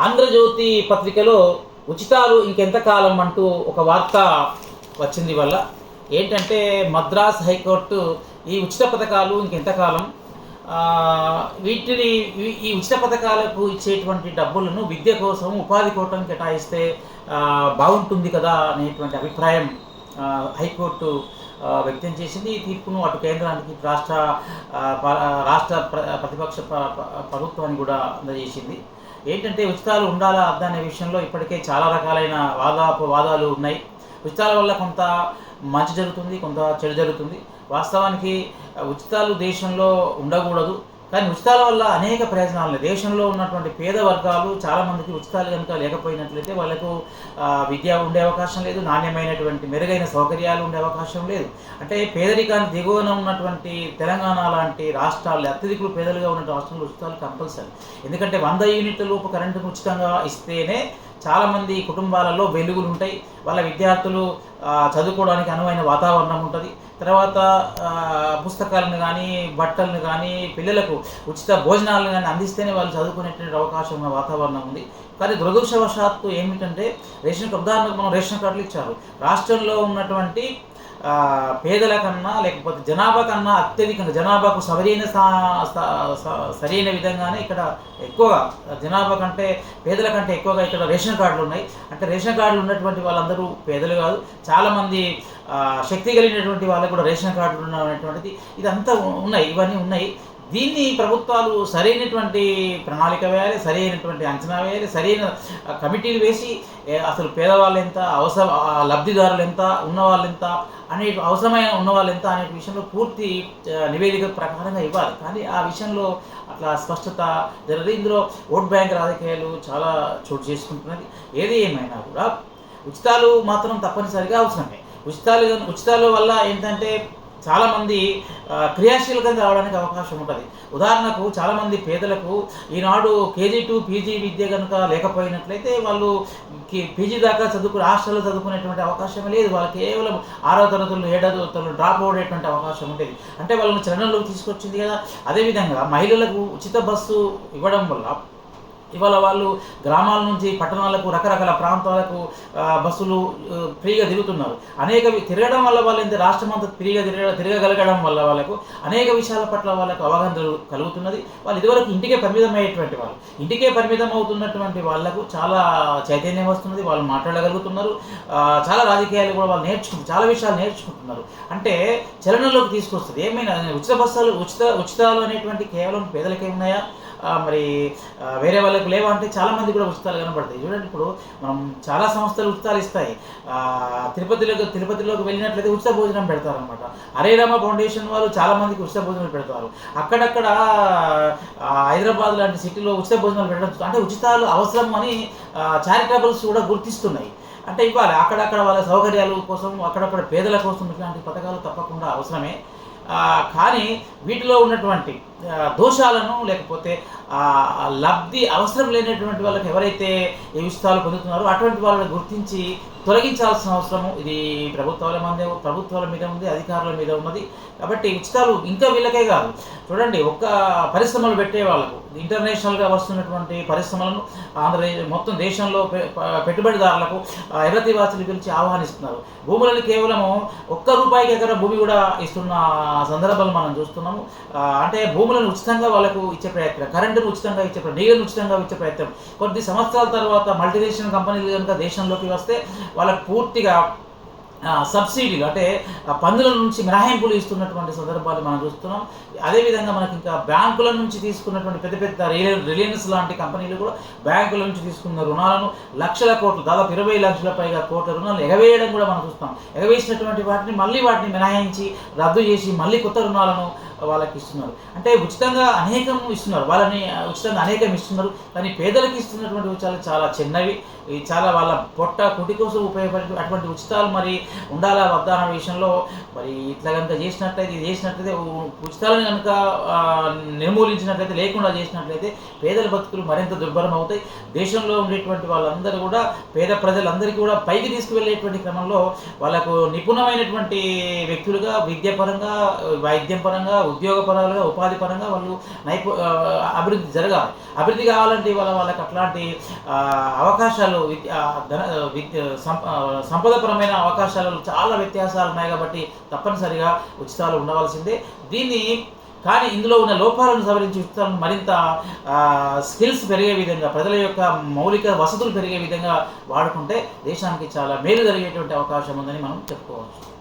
ఆంధ్రజ్యోతి పత్రికలో ఉచితాలు ఇంకెంతకాలం అంటూ ఒక వార్త వచ్చింది వల్ల ఏంటంటే మద్రాస్ హైకోర్టు ఈ ఉచిత పథకాలు ఇంకెంతకాలం వీటిని ఈ ఉచిత పథకాలకు ఇచ్చేటువంటి డబ్బులను విద్య కోసం ఉపాధి కోసం కేటాయిస్తే బాగుంటుంది కదా అనేటువంటి అభిప్రాయం హైకోర్టు వ్యక్తం చేసింది. ఈ తీర్పును అటు కేంద్రానికి రాష్ట్ర ప్రతిపక్ష ప్రభుత్వాన్ని కూడా అందజేసింది. ఏంటంటే ఉచితాలు ఉండాలా వద్దా అనే విషయంలో ఇప్పటికే చాలా రకాలైన వాదాలు ఉన్నాయి. ఉచితాల వల్ల కొంత మంచి జరుగుతుంది, కొంత చెడు జరుగుతుంది. వాస్తవానికి ఉచితాలు దేశంలో ఉండకూడదు, కానీ ఉచితాల వల్ల అనేక ప్రయోజనాలు ఉన్నాయి. దేశంలో ఉన్నటువంటి పేద వర్గాలు చాలామందికి ఉచితాలు కనుక లేకపోయినట్లయితే వాళ్ళకు విద్య ఉండే అవకాశం లేదు, నాణ్యమైనటువంటి మెరుగైన సౌకర్యాలు ఉండే అవకాశం లేదు. అంటే పేదరికాన్ని దిగువన ఉన్నటువంటి తెలంగాణ లాంటి రాష్ట్రాలు, అత్యధికులు పేదలుగా ఉన్న రాష్ట్రాల్లో ఉచితాలు కంపల్సరీ. ఎందుకంటే 100 యూనిట్ల లోపు కరెంటును ఉచితంగా ఇస్తేనే చాలామంది కుటుంబాలలో వెలుగులు ఉంటాయి, వాళ్ళ విద్యార్థులు చదువుకోవడానికి అనువైన వాతావరణం ఉంటుంది. తర్వాత పుస్తకాలను కానీ బట్టలను కానీ పిల్లలకు ఉచిత భోజనాలను కానీ అందిస్తేనే వాళ్ళు చదువుకునేటువంటి అవకాశం ఉన్న వాతావరణం ఉంది. కానీ దురదృష్టవశాత్తు ఏమిటంటే ఉదాహరణకు మనం రేషన్ కార్డులు ఇచ్చారు. రాష్ట్రంలో ఉన్నటువంటి పేదల కన్నా లేకపోతే జనాభా కన్నా అత్యధికంగా జనాభాకు సరైన విధంగానే ఇక్కడ ఎక్కువగా జనాభా కంటే పేదల కంటే ఎక్కువగా ఇక్కడ రేషన్ కార్డులు ఉన్నాయి. అంటే రేషన్ కార్డులు ఉన్నటువంటి వాళ్ళందరూ పేదలు కాదు, చాలామంది శక్తి కలిగినటువంటి వాళ్ళకు కూడా రేషన్ కార్డులు ఉన్నటువంటిది ఇదంతా ఉన్నాయి, ఇవన్నీ ఉన్నాయి. దీన్ని ప్రభుత్వాలు సరైనటువంటి ప్రణాళిక వేయాలి, సరైనటువంటి అంచనా వేయాలి, సరైన కమిటీలు వేసి అసలు పేదవాళ్ళు ఎంత, లబ్ధిదారులు ఎంత, ఉన్నవాళ్ళు ఎంత అనే అవసరమైన ఉన్నవాళ్ళు ఎంత అనే విషయంలో పూర్తి నివేదిక ప్రకారంగా ఇవ్వాలి. కానీ ఆ విషయంలో అట్లా స్పష్టత జరగదు. ఇందులో ఓట్ బ్యాంక్ రాజకీయాలు చాలా చోటు చేసుకుంటున్నది. ఏది ఏమైనా కూడా ఉచితాలు మాత్రం తప్పనిసరిగా అవసరమే. ఉచితాల వల్ల ఏంటంటే చాలామంది క్రియాశీలకంగా రావడానికి అవకాశం ఉంటుంది. ఉదాహరణకు చాలామంది పేదలకు ఈనాడు KG to PG విద్య కనుక లేకపోయినట్లయితే వాళ్ళు PG దాకా హాస్టల్లో చదువుకునేటువంటి అవకాశం లేదు. వాళ్ళు కేవలం 6వ తరగతులు 7వ తరగతులు డ్రాప్ అయ్యేటువంటి అవకాశం ఉండేది. అంటే వాళ్ళని చలనంలోకి తీసుకొచ్చింది కదా. అదేవిధంగా మహిళలకు ఉచిత బస్సు ఇవ్వడం వల్ల ఇవాళ వాళ్ళు గ్రామాల నుంచి పట్టణాలకు రకరకాల ప్రాంతాలకు బస్సులు ఫ్రీగా తిరుగుతున్నారు. తిరగడం వల్ల వాళ్ళు రాష్ట్రం అంతా తిరగగలగడం వల్ల వాళ్ళకు అనేక విషయాల పట్ల వాళ్ళకు అవగాహన కలుగుతున్నది. వాళ్ళు ఇదివరకు ఇంటికే పరిమితం అయ్యేటువంటి వాళ్ళు, ఇంటికే పరిమితం అవుతున్నటువంటి వాళ్ళకు చాలా చైతన్యం వస్తున్నది, వాళ్ళు మాట్లాడగలుగుతున్నారు. చాలా రాజకీయాలు కూడా వాళ్ళు చాలా విషయాలు నేర్చుకుంటున్నారు. అంటే చలనంలోకి తీసుకొస్తుంది. ఏమైనా ఉచితాలు అనేటువంటి కేవలం పేదలకే ఉన్నాయా, మరి వేరే వాళ్ళకు లేవా అంటే చాలామంది కూడా ఉచితాలు కనబడతాయి. చూడండి, ఇప్పుడు మనం చాలా సంస్థలు ఉచితాలు ఇస్తాయి. తిరుపతిలోకి వెళ్ళినట్లయితే ఉచిత భోజనం పెడతారనమాట. హరే రామ ఫౌండేషన్ వాళ్ళు చాలామందికి ఉచిత భోజనాలు పెడతారు. అక్కడక్కడ హైదరాబాద్ లాంటి సిటీలో ఉచిత భోజనాలు పెట్టడం అంటే ఉచితాలు అవసరం అని చారిటబుల్స్ కూడా గుర్తిస్తున్నాయి. అంటే ఇవ్వాలి, అక్కడక్కడ వాళ్ళ సౌకర్యాల కోసం, అక్కడక్కడ పేదల కోసం ఇట్లాంటి పథకాలు తప్పకుండా అవసరమే. కానీ వీటిలో ఉన్నటువంటి దోషాలను లేకపోతే లబ్ధి అవసరం లేనటువంటి వాళ్ళకి ఎవరైతే ఈ ఉచితాలు పొందుతున్నారో అటువంటి వాళ్ళని గుర్తించి తొలగించాల్సిన అవసరము ఇది ప్రభుత్వాల మీద ఉంది, అధికారుల మీద ఉన్నది. కాబట్టి ఉచితాలు ఇంకా వీళ్ళకే కాదు, చూడండి, ఒక్క పరిశ్రమలు పెట్టే వాళ్ళకు ఇంటర్నేషనల్గా వస్తున్నటువంటి పరిశ్రమలను మొత్తం దేశంలో పెట్టుబడిదారులకు ఎర్రతివాసులు పిలిచి ఆహ్వానిస్తున్నారు. భూములను కేవలము ₹1 ఎకరా భూమి కూడా ఇస్తున్న సందర్భాలు మనం చూస్తున్నాము. అంటే భూములను ఉచితంగా వాళ్ళకు ఇచ్చే ప్రయత్నం, కరెంటును ఉచితంగా ఇచ్చే ప్రయత్నం, నీళ్ళను ఉచితంగా ఇచ్చే ప్రయత్నం. కొద్ది సంవత్సరాల తర్వాత మల్టీనేషనల్ కంపెనీలు కనుక దేశంలోకి వస్తే వాళ్ళకు పూర్తిగా సబ్సిడీలు అంటే పన్నుల నుంచి మినహాయింపులు ఇస్తున్నటువంటి సందర్భాలు మనం చూస్తున్నాం. అదేవిధంగా మనకి ఇంకా బ్యాంకుల నుంచి తీసుకున్నటువంటి పెద్ద పెద్ద రిలయన్స్ లాంటి కంపెనీలు కూడా బ్యాంకుల నుంచి తీసుకున్న రుణాలను లక్షల కోట్లు, దాదాపు 20 లక్షల పైగా కోట్ల రుణాలు ఎగవేయడం కూడా మనం చూస్తాం. ఎగవేసినటువంటి వాటిని వాటిని రద్దు చేసి మళ్ళీ కొత్త రుణాలను వాళ్ళకి ఇస్తున్నారు. అంటే ఉచితంగా అనేకం ఇస్తున్నారు, ఉచితంగా అనేకం ఇస్తున్నారు. కానీ పేదలకు ఇస్తున్నటువంటి ఉచితాలు చాలా చిన్నవి, చాలా వాళ్ళ కుటి కోసం ఉపయోగపడే అటువంటి ఉచితాలు మరి ఉండాలా వద్దా అనే విషయంలో మరి ఇట్లా కనుక చేసినట్లయితే ఉచితాలను కనుక నిర్మూలించినట్లయితే, లేకుండా చేసినట్లయితే పేదల బతుకులు మరింత దుర్భరం అవుతాయి. దేశంలో ఉండేటువంటి వాళ్ళందరూ కూడా పేద ప్రజలందరికీ కూడా పైకి తీసుకువెళ్ళేటువంటి క్రమంలో వాళ్ళకు నిపుణమైనటువంటి వ్యక్తులుగా విద్యాపరంగా, వైద్యం పరంగా, ఉద్యోగ పరాలుగా, ఉపాధి పరంగా వాళ్ళు అభివృద్ధి జరగాలి. అభివృద్ధి కావాలంటే ఇవాళ వాళ్ళకి అట్లాంటి అవకాశాలు సంపదపరమైన అవకాశాలలో చాలా వ్యత్యాసాలు ఉన్నాయి కాబట్టి తప్పనిసరిగా ఉచితాలు ఉండవలసిందే. దీన్ని కానీ ఇందులో ఉన్న లోపాలను సవరించి ఉచితాలను మరింత స్కిల్స్ పెరిగే విధంగా, ప్రజల యొక్క మౌలిక వసతులు పెరిగే విధంగా వాడుకుంటే దేశానికి చాలా మేలు జరిగేటువంటి అవకాశం ఉందని మనం చెప్పుకోవచ్చు.